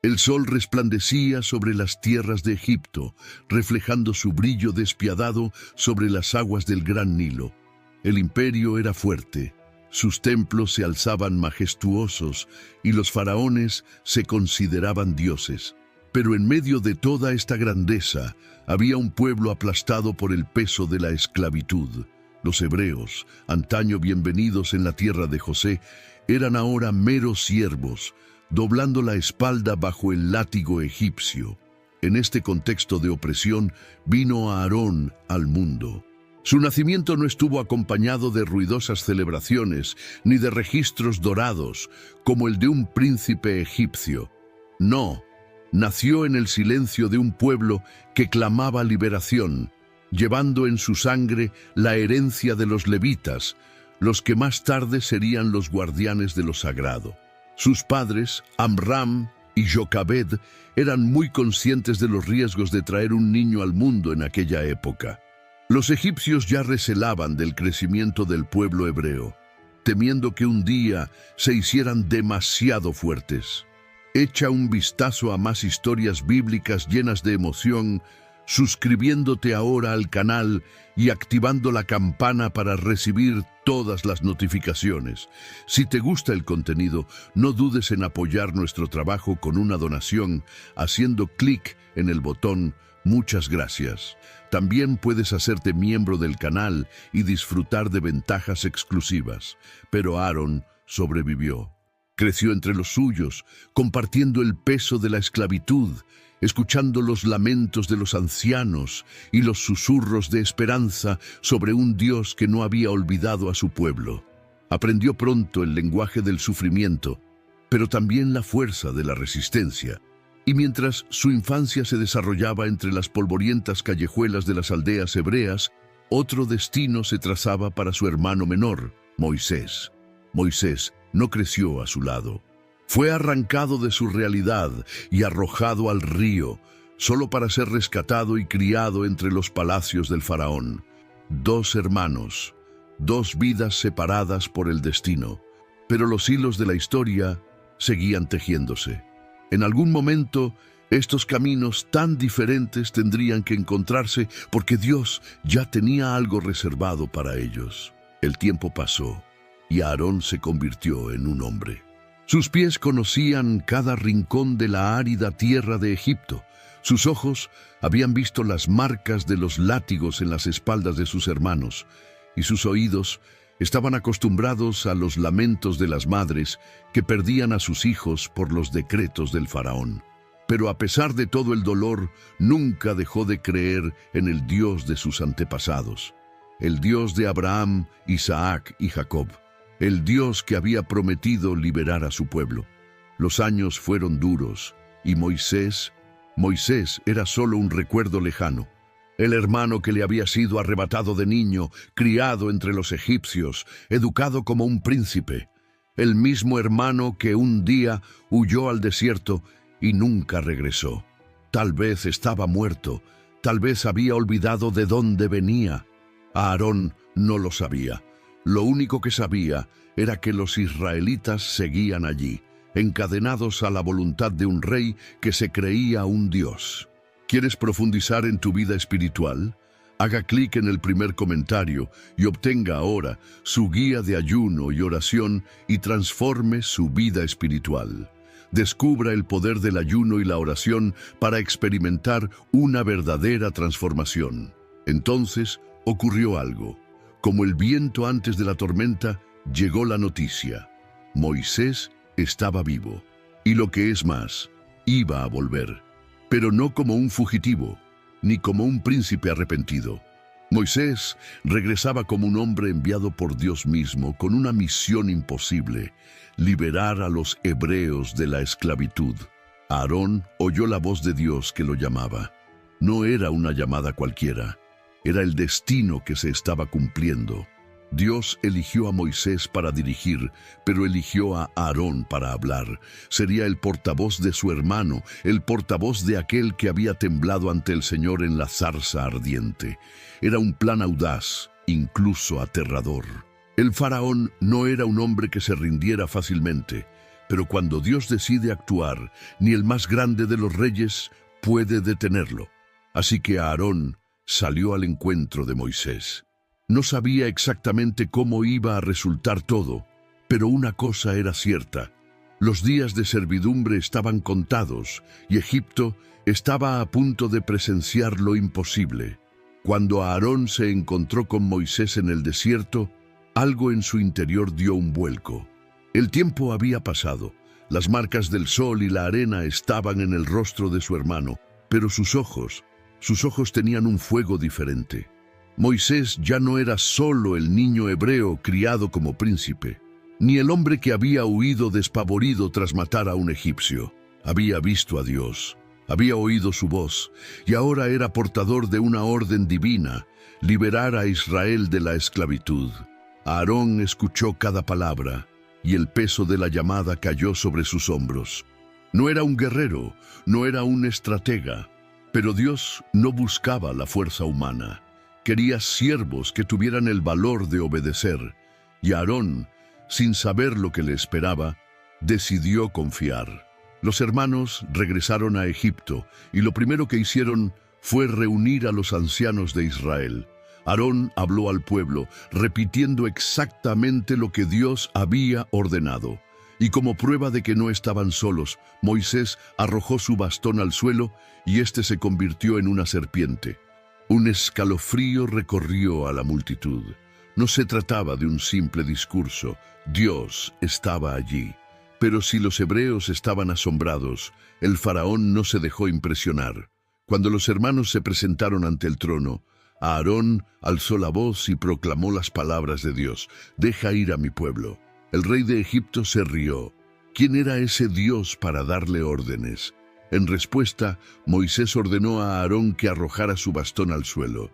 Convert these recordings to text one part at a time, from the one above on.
El sol resplandecía sobre las tierras de Egipto, reflejando su brillo despiadado sobre las aguas del gran Nilo. El imperio era fuerte, sus templos se alzaban majestuosos y los faraones se consideraban dioses. Pero en medio de toda esta grandeza había un pueblo aplastado por el peso de la esclavitud. Los hebreos, antaño bienvenidos en la tierra de José, eran ahora meros siervos, doblando la espalda bajo el látigo egipcio. En este contexto de opresión vino Aarón al mundo. Su nacimiento no estuvo acompañado de ruidosas celebraciones ni de registros dorados como el de un príncipe egipcio. No, nació en el silencio de un pueblo que clamaba liberación, llevando en su sangre la herencia de los levitas, los que más tarde serían los guardianes de lo sagrado. Sus padres, Amram y Jocabed, eran muy conscientes de los riesgos de traer un niño al mundo en aquella época. Los egipcios ya recelaban del crecimiento del pueblo hebreo, temiendo que un día se hicieran demasiado fuertes. Echa un vistazo a más historias bíblicas llenas de emoción, suscribiéndote ahora al canal y activando la campana para recibir todas las notificaciones. Si te gusta el contenido, no dudes en apoyar nuestro trabajo con una donación, haciendo clic en el botón Muchas gracias. También puedes hacerte miembro del canal y disfrutar de ventajas exclusivas. Pero Aarón sobrevivió. Creció entre los suyos, compartiendo el peso de la esclavitud, escuchando los lamentos de los ancianos y los susurros de esperanza sobre un Dios que no había olvidado a su pueblo. Aprendió pronto el lenguaje del sufrimiento, pero también la fuerza de la resistencia. Y mientras su infancia se desarrollaba entre las polvorientas callejuelas de las aldeas hebreas, otro destino se trazaba para su hermano menor, Moisés. Moisés no creció a su lado. Fue arrancado de su realidad y arrojado al río, solo para ser rescatado y criado entre los palacios del faraón. Dos hermanos, dos vidas separadas por el destino, pero los hilos de la historia seguían tejiéndose. En algún momento, estos caminos tan diferentes tendrían que encontrarse porque Dios ya tenía algo reservado para ellos. El tiempo pasó y Aarón se convirtió en un hombre. Sus pies conocían cada rincón de la árida tierra de Egipto. Sus ojos habían visto las marcas de los látigos en las espaldas de sus hermanos, y sus oídos estaban acostumbrados a los lamentos de las madres que perdían a sus hijos por los decretos del faraón. Pero a pesar de todo el dolor, nunca dejó de creer en el Dios de sus antepasados, el Dios de Abraham, Isaac y Jacob, el Dios que había prometido liberar a su pueblo. Los años fueron duros, y Moisés era solo un recuerdo lejano. El hermano que le había sido arrebatado de niño, criado entre los egipcios, educado como un príncipe. El mismo hermano que un día huyó al desierto y nunca regresó. Tal vez estaba muerto, tal vez había olvidado de dónde venía. Aarón no lo sabía. Lo único que sabía era que los israelitas seguían allí, encadenados a la voluntad de un rey que se creía un dios. ¿Quieres profundizar en tu vida espiritual? Haga clic en el primer comentario y obtenga ahora su guía de ayuno y oración y transforme su vida espiritual. Descubra el poder del ayuno y la oración para experimentar una verdadera transformación. Entonces ocurrió algo. Como el viento antes de la tormenta, llegó la noticia. Moisés estaba vivo. Y lo que es más, iba a volver. Pero no como un fugitivo, ni como un príncipe arrepentido. Moisés regresaba como un hombre enviado por Dios mismo con una misión imposible: liberar a los hebreos de la esclavitud. Aarón oyó la voz de Dios que lo llamaba. No era una llamada cualquiera, era el destino que se estaba cumpliendo. Dios eligió a Moisés para dirigir, pero eligió a Aarón para hablar. Sería el portavoz de su hermano, el portavoz de aquel que había temblado ante el Señor en la zarza ardiente. Era un plan audaz, incluso aterrador. El faraón no era un hombre que se rindiera fácilmente. Pero cuando Dios decide actuar, ni el más grande de los reyes puede detenerlo. Así que Aarón salió al encuentro de Moisés. No sabía exactamente cómo iba a resultar todo, pero una cosa era cierta. Los días de servidumbre estaban contados y Egipto estaba a punto de presenciar lo imposible. Cuando Aarón se encontró con Moisés en el desierto, algo en su interior dio un vuelco. El tiempo había pasado, las marcas del sol y la arena estaban en el rostro de su hermano, pero sus ojos tenían un fuego diferente. Moisés ya no era solo el niño hebreo criado como príncipe, ni el hombre que había huido despavorido tras matar a un egipcio. Había visto a Dios, había oído su voz, y ahora era portador de una orden divina, liberar a Israel de la esclavitud. Aarón escuchó cada palabra, y el peso de la llamada cayó sobre sus hombros. No era un guerrero, no era un estratega, pero Dios no buscaba la fuerza humana. Quería siervos que tuvieran el valor de obedecer, y Aarón, sin saber lo que le esperaba, decidió confiar. Los hermanos regresaron a Egipto, y lo primero que hicieron fue reunir a los ancianos de Israel. Aarón habló al pueblo, repitiendo exactamente lo que Dios había ordenado. Y como prueba de que no estaban solos, Moisés arrojó su bastón al suelo y éste se convirtió en una serpiente. Un escalofrío recorrió a la multitud. No se trataba de un simple discurso, Dios estaba allí. Pero si los hebreos estaban asombrados, el faraón no se dejó impresionar. Cuando los hermanos se presentaron ante el trono, Aarón alzó la voz y proclamó las palabras de Dios: «Deja ir a mi pueblo». El rey de Egipto se rió. ¿Quién era ese Dios para darle órdenes? En respuesta, Moisés ordenó a Aarón que arrojara su bastón al suelo.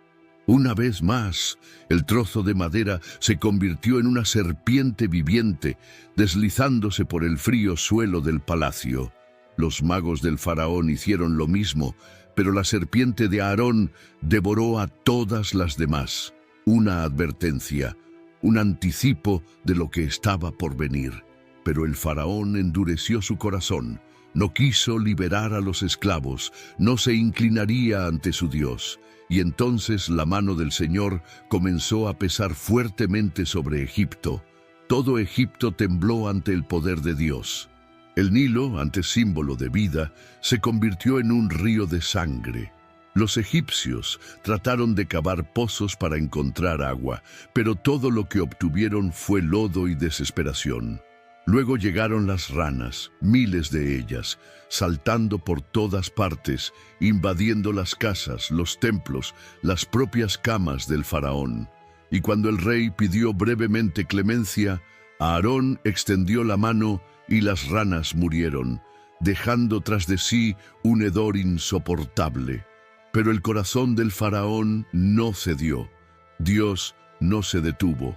Una vez más, el trozo de madera se convirtió en una serpiente viviente, deslizándose por el frío suelo del palacio. Los magos del faraón hicieron lo mismo, pero la serpiente de Aarón devoró a todas las demás. Una advertencia, un anticipo de lo que estaba por venir. Pero el faraón endureció su corazón. No quiso liberar a los esclavos, no se inclinaría ante su Dios. Y entonces la mano del Señor comenzó a pesar fuertemente sobre Egipto. Todo Egipto tembló ante el poder de Dios. El Nilo, antes símbolo de vida, se convirtió en un río de sangre. Los egipcios trataron de cavar pozos para encontrar agua, pero todo lo que obtuvieron fue lodo y desesperación. Luego llegaron las ranas, miles de ellas, saltando por todas partes, invadiendo las casas, los templos, las propias camas del faraón. Y cuando el rey pidió brevemente clemencia, Aarón extendió la mano y las ranas murieron, dejando tras de sí un hedor insoportable. Pero el corazón del faraón no cedió. Dios no se detuvo.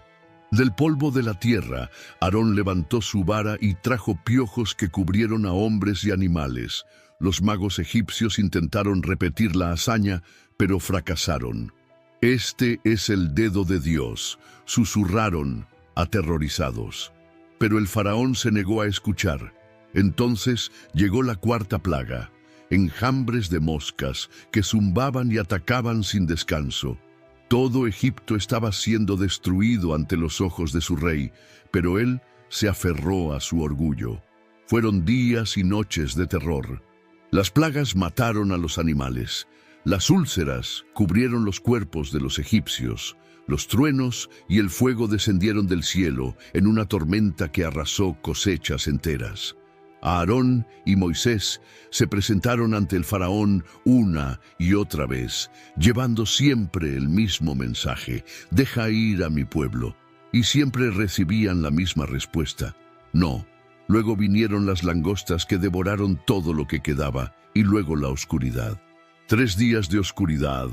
Del polvo de la tierra, Aarón levantó su vara y trajo piojos que cubrieron a hombres y animales. Los magos egipcios intentaron repetir la hazaña, pero fracasaron. «Este es el dedo de Dios», susurraron, aterrorizados. Pero el faraón se negó a escuchar. Entonces llegó la cuarta plaga, enjambres de moscas que zumbaban y atacaban sin descanso. Todo Egipto estaba siendo destruido ante los ojos de su rey, pero él se aferró a su orgullo. Fueron días y noches de terror. Las plagas mataron a los animales. Las úlceras cubrieron los cuerpos de los egipcios. Los truenos y el fuego descendieron del cielo en una tormenta que arrasó cosechas enteras. Aarón y Moisés se presentaron ante el faraón una y otra vez, llevando siempre el mismo mensaje: «Deja ir a mi pueblo». Y siempre recibían la misma respuesta: «No». Luego vinieron las langostas que devoraron todo lo que quedaba, y luego la oscuridad. 3 días de oscuridad,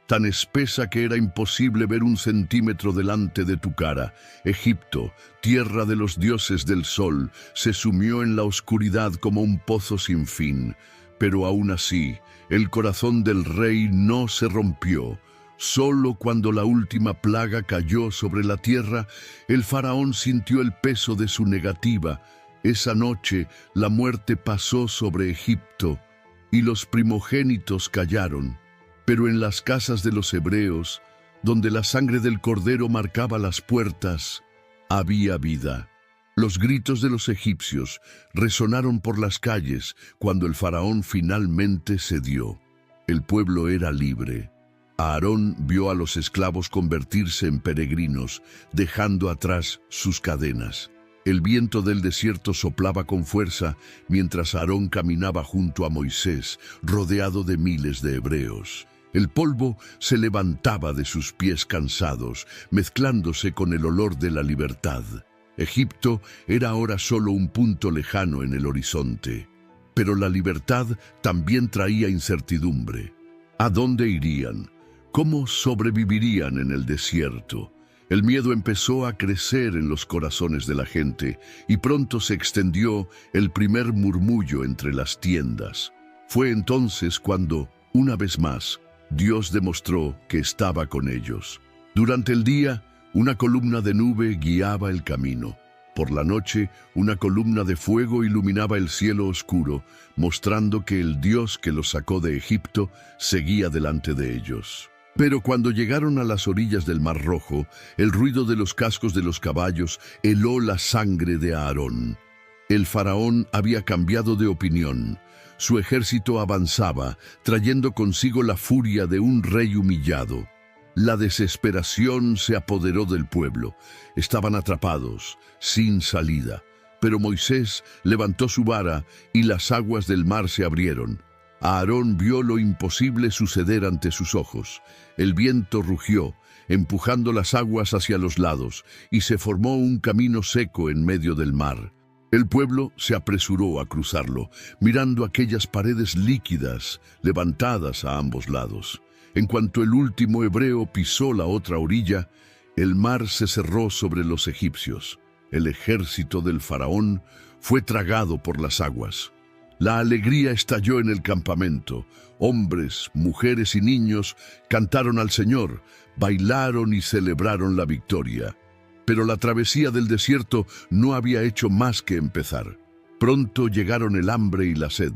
tan espesa que era imposible ver 1 centímetro delante de tu cara. Egipto, tierra de los dioses del sol, se sumió en la oscuridad como un pozo sin fin. Pero aún así, el corazón del rey no se rompió. Solo cuando la última plaga cayó sobre la tierra, el faraón sintió el peso de su negativa Esa noche la muerte pasó sobre Egipto y los primogénitos callaron. Pero en las casas de los hebreos, donde la sangre del cordero marcaba las puertas, había vida. Los gritos de los egipcios resonaron por las calles cuando el faraón finalmente cedió. El pueblo era libre. Aarón vio a los esclavos convertirse en peregrinos, dejando atrás sus cadenas. El viento del desierto soplaba con fuerza mientras Aarón caminaba junto a Moisés, rodeado de miles de hebreos. El polvo se levantaba de sus pies cansados, mezclándose con el olor de la libertad. Egipto era ahora solo un punto lejano en el horizonte. Pero la libertad también traía incertidumbre. ¿A dónde irían? ¿Cómo sobrevivirían en el desierto? El miedo empezó a crecer en los corazones de la gente y pronto se extendió el primer murmullo entre las tiendas. Fue entonces cuando, una vez más, Dios demostró que estaba con ellos. Durante el día, una columna de nube guiaba el camino. Por la noche, una columna de fuego iluminaba el cielo oscuro, mostrando que el Dios que los sacó de Egipto seguía delante de ellos. Pero cuando llegaron a las orillas del Mar Rojo, el ruido de los cascos de los caballos heló la sangre de Aarón. El faraón había cambiado de opinión. Su ejército avanzaba, trayendo consigo la furia de un rey humillado. La desesperación se apoderó del pueblo. Estaban atrapados, sin salida. Pero Moisés levantó su vara y las aguas del mar se abrieron. Aarón vio lo imposible suceder ante sus ojos. El viento rugió, empujando las aguas hacia los lados, y se formó un camino seco en medio del mar. El pueblo se apresuró a cruzarlo, mirando aquellas paredes líquidas levantadas a ambos lados. En cuanto el último hebreo pisó la otra orilla, el mar se cerró sobre los egipcios. El ejército del faraón fue tragado por las aguas. La alegría estalló en el campamento. Hombres, mujeres y niños cantaron al Señor, bailaron y celebraron la victoria. Pero la travesía del desierto no había hecho más que empezar. Pronto llegaron el hambre y la sed.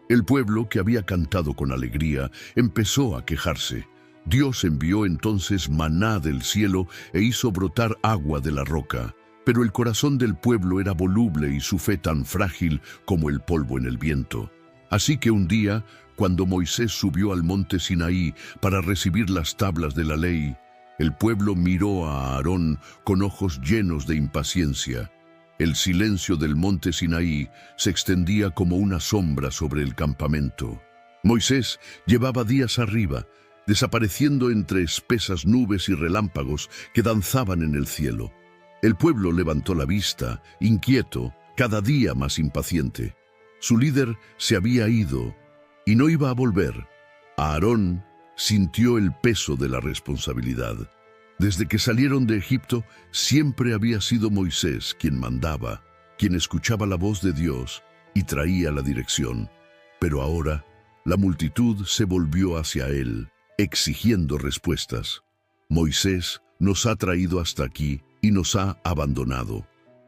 El pueblo, que había cantado con alegría, empezó a quejarse. Dios envió entonces maná del cielo e hizo brotar agua de la roca. Pero el corazón del pueblo era voluble y su fe tan frágil como el polvo en el viento. Así que un día, cuando Moisés subió al monte Sinaí para recibir las tablas de la ley, el pueblo miró a Aarón con ojos llenos de impaciencia. El silencio del monte Sinaí se extendía como una sombra sobre el campamento. Moisés llevaba días arriba, desapareciendo entre espesas nubes y relámpagos que danzaban en el cielo. El pueblo levantó la vista, inquieto, cada día más impaciente. Su líder se había ido y no iba a volver. Aarón sintió el peso de la responsabilidad. Desde que salieron de Egipto, siempre había sido Moisés quien mandaba, quien escuchaba la voz de Dios y traía la dirección. Pero ahora, la multitud se volvió hacia él, exigiendo respuestas. Moisés nos ha traído hasta aquí y nos ha abandonado.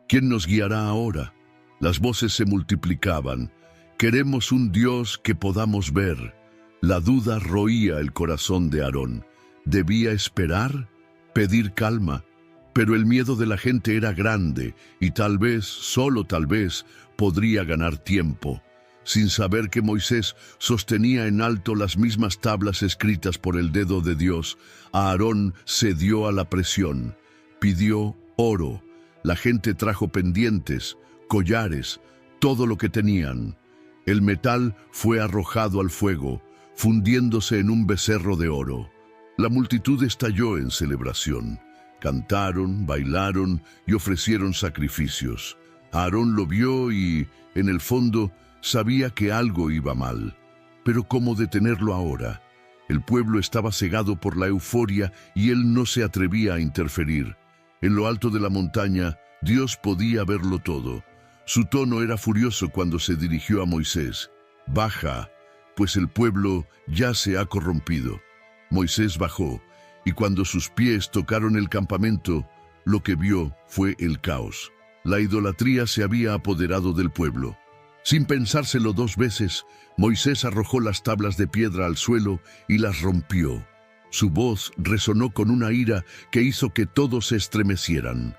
¿Quién nos guiará ahora? Las voces se multiplicaban. Queremos un Dios que podamos ver. La duda roía el corazón de Aarón. ¿Debía esperar? ¿Pedir calma? Pero el miedo de la gente era grande y tal vez, solo tal vez, podría ganar tiempo. Sin saber que Moisés sostenía en alto las mismas tablas escritas por el dedo de Dios, Aarón cedió a la presión. Pidió oro. La gente trajo pendientes, collares, todo lo que tenían. El metal fue arrojado al fuego, fundiéndose en un becerro de oro. La multitud estalló en celebración. Cantaron, bailaron y ofrecieron sacrificios. Aarón lo vio y, en el fondo, sabía que algo iba mal. Pero ¿cómo detenerlo ahora? El pueblo estaba cegado por la euforia y él no se atrevía a interferir. En lo alto de la montaña, Dios podía verlo todo. Su tono era furioso cuando se dirigió a Moisés. «Baja, pues el pueblo ya se ha corrompido». Moisés bajó, y cuando sus pies tocaron el campamento, lo que vio fue el caos. La idolatría se había apoderado del pueblo. Sin pensárselo dos veces, Moisés arrojó las tablas de piedra al suelo y las rompió. Su voz resonó con una ira que hizo que todos se estremecieran.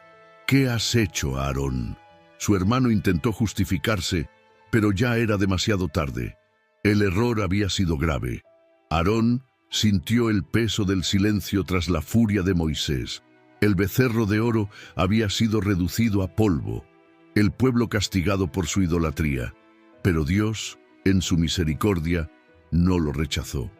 «¿Qué has hecho, Aarón?». Su hermano intentó justificarse, pero ya era demasiado tarde. El error había sido grave. Aarón sintió el peso del silencio tras la furia de Moisés. El becerro de oro había sido reducido a polvo, el pueblo castigado por su idolatría. Pero Dios, en su misericordia, no lo rechazó.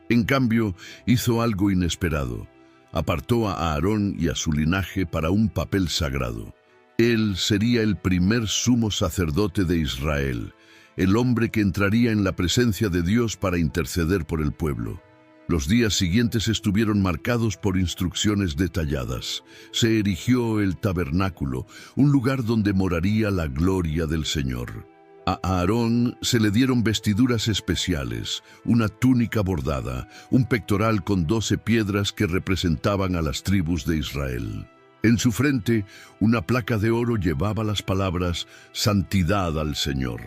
En cambio, hizo algo inesperado. Apartó a Aarón y a su linaje para un papel sagrado. Él sería el primer sumo sacerdote de Israel, el hombre que entraría en la presencia de Dios para interceder por el pueblo. Los días siguientes estuvieron marcados por instrucciones detalladas. Se erigió el tabernáculo, un lugar donde moraría la gloria del Señor. A Aarón se le dieron vestiduras especiales, una túnica bordada, un pectoral con 12 piedras que representaban a las tribus de Israel. En su frente, una placa de oro llevaba las palabras «Santidad al Señor».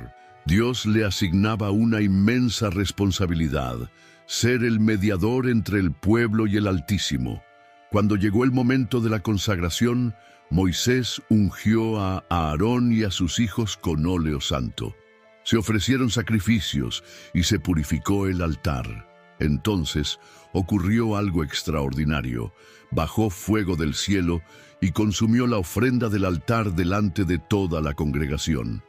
Dios le asignaba una inmensa responsabilidad: ser el mediador entre el pueblo y el Altísimo. Cuando llegó el momento de la consagración, Moisés ungió a Aarón y a sus hijos con óleo santo. Se ofrecieron sacrificios y se purificó el altar. Entonces ocurrió algo extraordinario. Bajó fuego del cielo y consumió la ofrenda del altar delante de toda la congregación.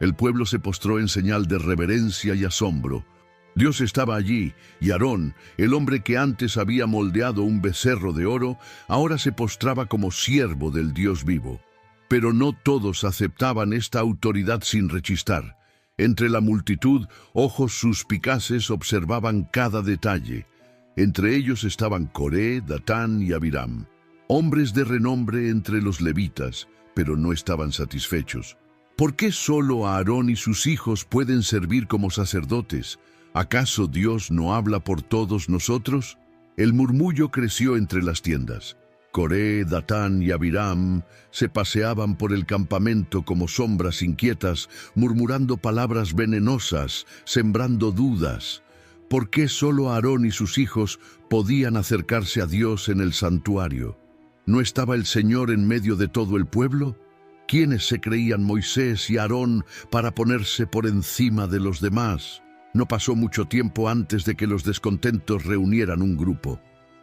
El pueblo se postró en señal de reverencia y asombro. Dios estaba allí, y Aarón, el hombre que antes había moldeado un becerro de oro, ahora se postraba como siervo del Dios vivo. Pero no todos aceptaban esta autoridad sin rechistar. Entre la multitud, ojos suspicaces observaban cada detalle. Entre ellos estaban Coré, Datán y Abiram, hombres de renombre entre los levitas, pero no estaban satisfechos. ¿Por qué solo Aarón y sus hijos pueden servir como sacerdotes? ¿Acaso Dios no habla por todos nosotros? El murmullo creció entre las tiendas. Coré, Datán y Abiram se paseaban por el campamento como sombras inquietas, murmurando palabras venenosas, sembrando dudas. ¿Por qué solo Aarón y sus hijos podían acercarse a Dios en el santuario? ¿No estaba el Señor en medio de todo el pueblo? ¿Quiénes se creían Moisés y Aarón para ponerse por encima de los demás? No pasó mucho tiempo antes de que los descontentos reunieran un grupo.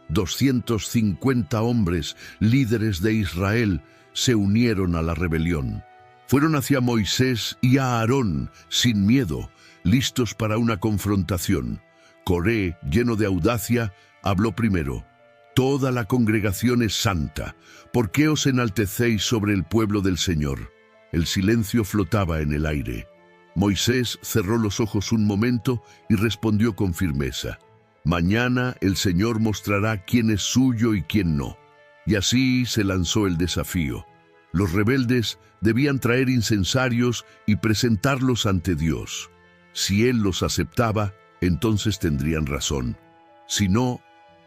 250 hombres, líderes de Israel, se unieron a la rebelión. Fueron hacia Moisés y a Aarón, sin miedo, listos para una confrontación. Coré, lleno de audacia, habló primero. «Toda la congregación es santa. ¿Por qué os enaltecéis sobre el pueblo del Señor?». El silencio flotaba en el aire. Moisés cerró los ojos un momento y respondió con firmeza: «Mañana el Señor mostrará quién es suyo y quién no». Y así se lanzó el desafío. Los rebeldes debían traer incensarios y presentarlos ante Dios. Si Él los aceptaba, entonces tendrían razón. Si no,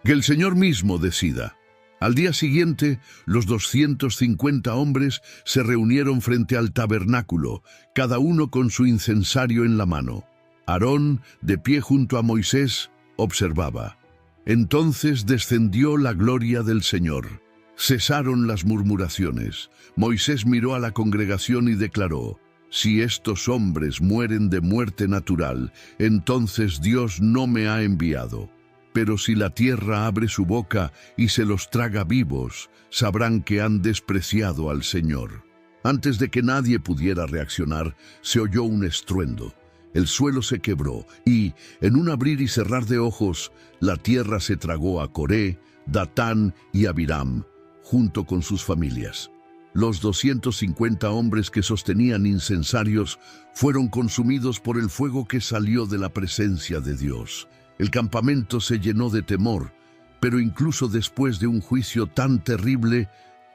que el Señor mismo decida. Al día siguiente, los 250 hombres se reunieron frente al tabernáculo, cada uno con su incensario en la mano. Aarón, de pie junto a Moisés, observaba. Entonces descendió la gloria del Señor. Cesaron las murmuraciones. Moisés miró a la congregación y declaró: «Si estos hombres mueren de muerte natural, entonces Dios no me ha enviado. Pero si la tierra abre su boca y se los traga vivos, sabrán que han despreciado al Señor». Antes de que nadie pudiera reaccionar, se oyó un estruendo. El suelo se quebró y, en un abrir y cerrar de ojos, la tierra se tragó a Coré, Datán y Abiram, junto con sus familias. Los 250 hombres que sostenían incensarios fueron consumidos por el fuego que salió de la presencia de Dios. El campamento se llenó de temor, pero incluso después de un juicio tan terrible,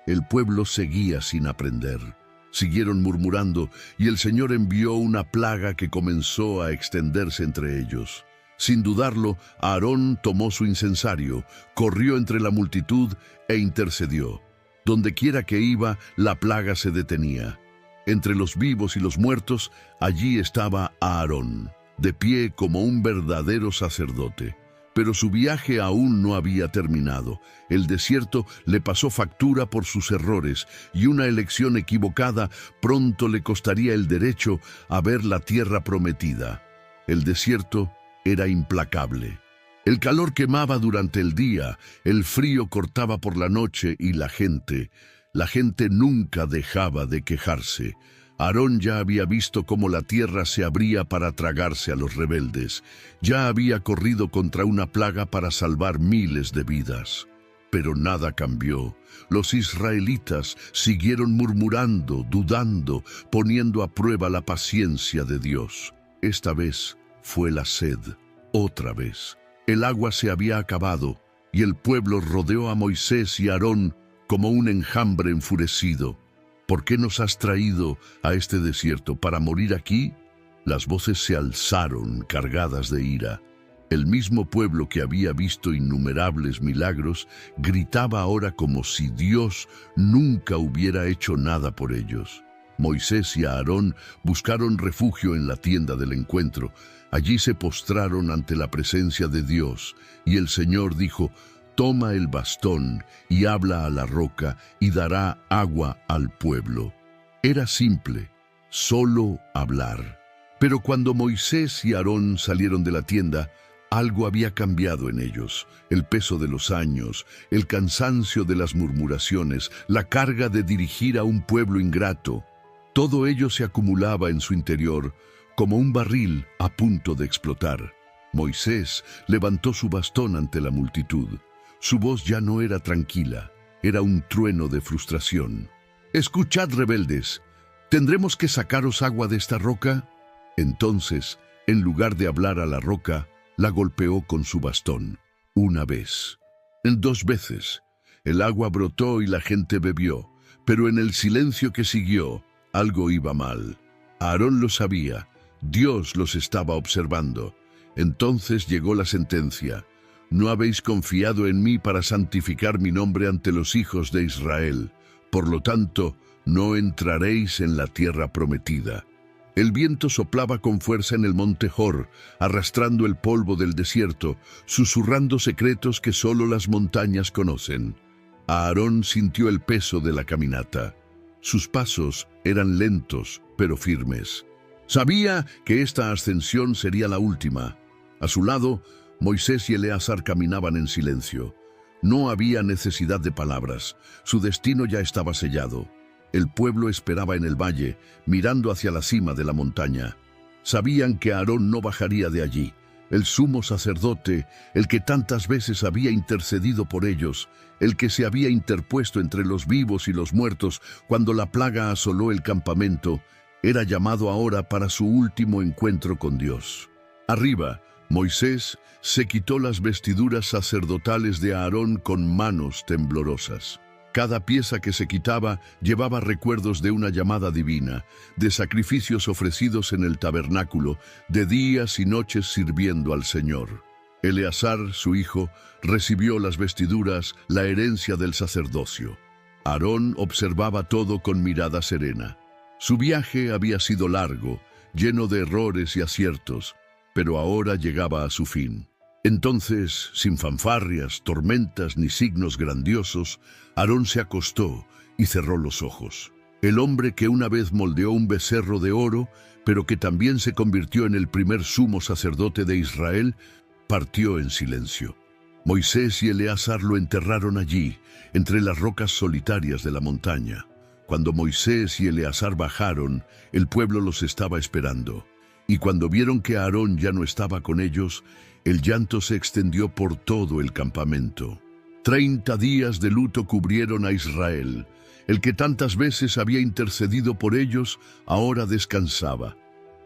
el pueblo seguía sin aprender. Siguieron murmurando, y el Señor envió una plaga que comenzó a extenderse entre ellos. Sin dudarlo, Aarón tomó su incensario, corrió entre la multitud e intercedió. Dondequiera que iba, la plaga se detenía. entre los vivos y los muertos, allí estaba Aarón, de pie como un verdadero sacerdote. Pero su viaje aún no había terminado. El desierto le pasó factura por sus errores y una elección equivocada pronto le costaría el derecho a ver la tierra prometida. El desierto era implacable. El calor quemaba durante el día, el frío cortaba por la noche y la gente nunca dejaba de quejarse. Aarón ya había visto cómo la tierra se abría para tragarse a los rebeldes. Ya había corrido contra una plaga para salvar miles de vidas. Pero nada cambió. Los israelitas siguieron murmurando, dudando, poniendo a prueba la paciencia de Dios. Esta vez fue la sed. Otra vez. El agua se había acabado y el pueblo rodeó a Moisés y Aarón como un enjambre enfurecido. ¿Por qué nos has traído a este desierto para morir aquí? Las voces se alzaron, cargadas de ira. El mismo pueblo que había visto innumerables milagros gritaba ahora como si Dios nunca hubiera hecho nada por ellos. Moisés y Aarón buscaron refugio en la tienda del encuentro. Allí se postraron ante la presencia de Dios, y el Señor dijo: «Toma el bastón y habla a la roca y dará agua al pueblo». Era simple, solo hablar. Pero cuando Moisés y Aarón salieron de la tienda, algo había cambiado en ellos. El peso de los años, el cansancio de las murmuraciones, la carga de dirigir a un pueblo ingrato. Todo ello se acumulaba en su interior como un barril a punto de explotar. Moisés levantó su bastón ante la multitud. Su voz ya no era tranquila, era un trueno de frustración. «Escuchad, rebeldes, ¿tendremos que sacaros agua de esta roca?». Entonces, en lugar de hablar a la roca, la golpeó con su bastón. Una vez, dos veces. El agua brotó y la gente bebió, pero en el silencio que siguió, algo iba mal. Aarón lo sabía, Dios los estaba observando. Entonces llegó la sentencia: «No habéis confiado en mí para santificar mi nombre ante los hijos de Israel. Por lo tanto, no entraréis en la tierra prometida». El viento soplaba con fuerza en el monte Hor, arrastrando el polvo del desierto, susurrando secretos que solo las montañas conocen. Aarón sintió el peso de la caminata. Sus pasos eran lentos, pero firmes. Sabía que esta ascensión sería la última. A su lado, Moisés y Eleazar caminaban en silencio. No había necesidad de palabras. Su destino ya estaba sellado. El pueblo esperaba en el valle, mirando hacia la cima de la montaña. Sabían que Aarón no bajaría de allí. El sumo sacerdote, el que tantas veces había intercedido por ellos, el que se había interpuesto entre los vivos y los muertos cuando la plaga asoló el campamento, era llamado ahora para su último encuentro con Dios. Arriba, Moisés se quitó las vestiduras sacerdotales de Aarón con manos temblorosas. Cada pieza que se quitaba llevaba recuerdos de una llamada divina, de sacrificios ofrecidos en el tabernáculo, de días y noches sirviendo al Señor. Eleazar, su hijo, recibió las vestiduras, la herencia del sacerdocio. Aarón observaba todo con mirada serena. Su viaje había sido largo, lleno de errores y aciertos, pero ahora llegaba a su fin. Entonces, sin fanfarrias, tormentas ni signos grandiosos, Aarón se acostó y cerró los ojos. El hombre que una vez moldeó un becerro de oro, pero que también se convirtió en el primer sumo sacerdote de Israel, partió en silencio. Moisés y Eleazar lo enterraron allí, entre las rocas solitarias de la montaña. Cuando Moisés y Eleazar bajaron, el pueblo los estaba esperando. Y cuando vieron que Aarón ya no estaba con ellos, el llanto se extendió por todo el campamento. 30 días de luto cubrieron a Israel. El que tantas veces había intercedido por ellos, ahora descansaba.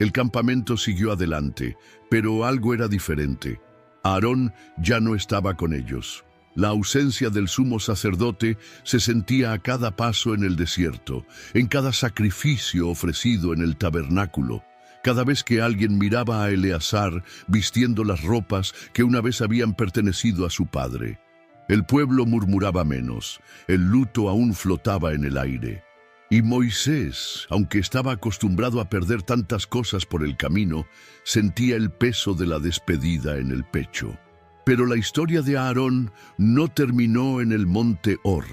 El campamento siguió adelante, pero algo era diferente. Aarón ya no estaba con ellos. La ausencia del sumo sacerdote se sentía a cada paso en el desierto, en cada sacrificio ofrecido en el tabernáculo. Cada vez que alguien miraba a Eleazar vistiendo las ropas que una vez habían pertenecido a su padre. El pueblo murmuraba menos, el luto aún flotaba en el aire. Y Moisés, aunque estaba acostumbrado a perder tantas cosas por el camino, sentía el peso de la despedida en el pecho. Pero la historia de Aarón no terminó en el monte Hor.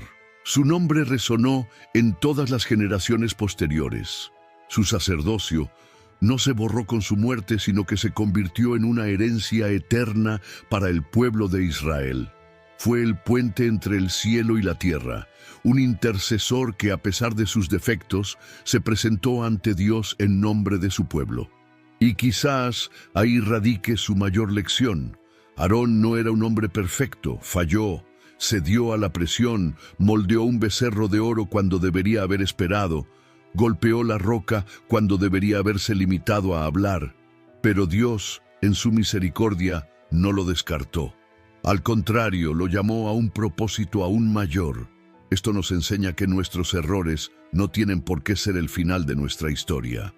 Su nombre resonó en todas las generaciones posteriores. Su sacerdocio no se borró con su muerte, sino que se convirtió en una herencia eterna para el pueblo de Israel. Fue el puente entre el cielo y la tierra, un intercesor que, a pesar de sus defectos, se presentó ante Dios en nombre de su pueblo. Y quizás ahí radique su mayor lección. Aarón no era un hombre perfecto, falló, cedió a la presión, moldeó un becerro de oro cuando debería haber esperado, golpeó la roca cuando debería haberse limitado a hablar. Pero Dios, en su misericordia, no lo descartó. Al contrario, lo llamó a un propósito aún mayor. Esto nos enseña que nuestros errores no tienen por qué ser el final de nuestra historia.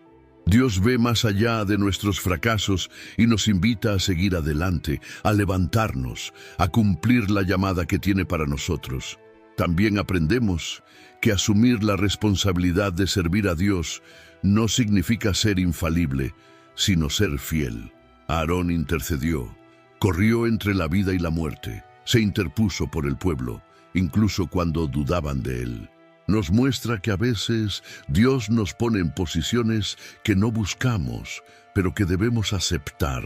Dios ve más allá de nuestros fracasos y nos invita a seguir adelante, a levantarnos, a cumplir la llamada que tiene para nosotros. También aprendemos que asumir la responsabilidad de servir a Dios no significa ser infalible, sino ser fiel. Aarón intercedió. Corrió entre la vida y la muerte, se interpuso por el pueblo, incluso cuando dudaban de él. Nos muestra que a veces Dios nos pone en posiciones que no buscamos, pero que debemos aceptar,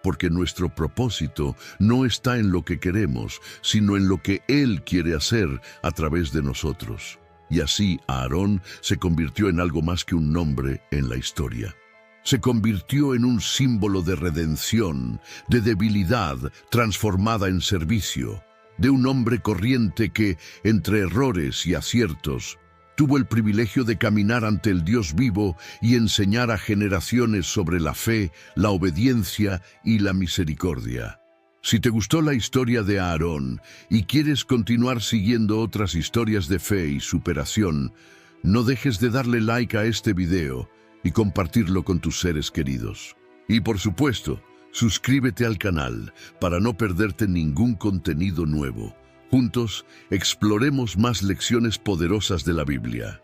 porque nuestro propósito no está en lo que queremos, sino en lo que Él quiere hacer a través de nosotros. Y así Aarón se convirtió en algo más que un nombre en la historia. Se convirtió en un símbolo de redención, de debilidad transformada en servicio, de un hombre corriente que, entre errores y aciertos, tuvo el privilegio de caminar ante el Dios vivo y enseñar a generaciones sobre la fe, la obediencia y la misericordia. Si te gustó la historia de Aarón y quieres continuar siguiendo otras historias de fe y superación, no dejes de darle like a este video y compartirlo con tus seres queridos. Y por supuesto, suscríbete al canal para no perderte ningún contenido nuevo. Juntos, exploremos más lecciones poderosas de la Biblia.